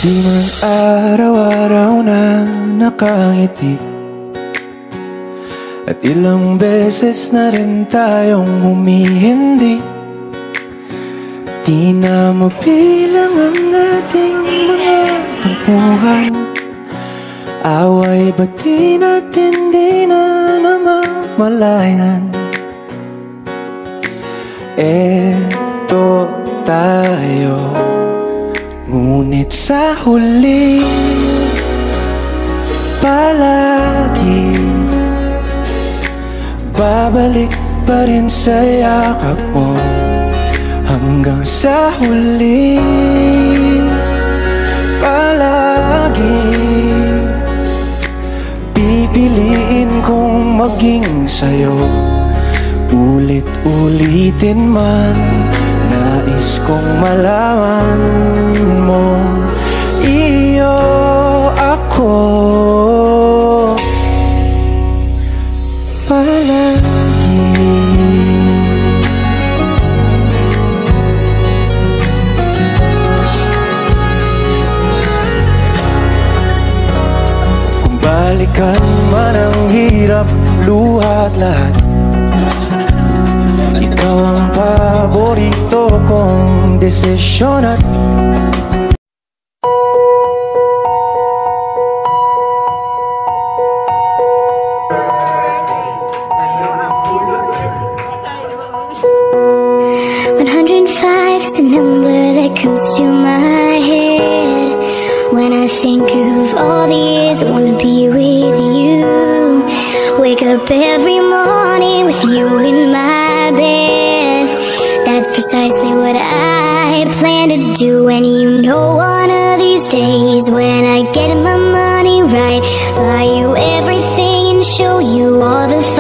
Di man araw-araw na nakangiti, at ilang beses na rin tayong humihindi. Di na mabilang ang ating mga tampuhan, away bati natin di na namamalayan. Eto tayo, ngunit sa huli palagi babalik pa rin sa yakap mo. Hanggang sa huli palagi pipiliin kong maging sa'yo. Ulit-ulitin man, nais kong malaman mo, iyo ako palagi. Kung balikan man ang hirap, luha at lahat, ikaw ang paborito kong desisyon at the number that comes to my head when I think of all the years I wanna be with you. Wake up every morning with you in my bed. That's precisely what I plan to do. And you know one of these days when I get my money right, buy you everything and show you all the things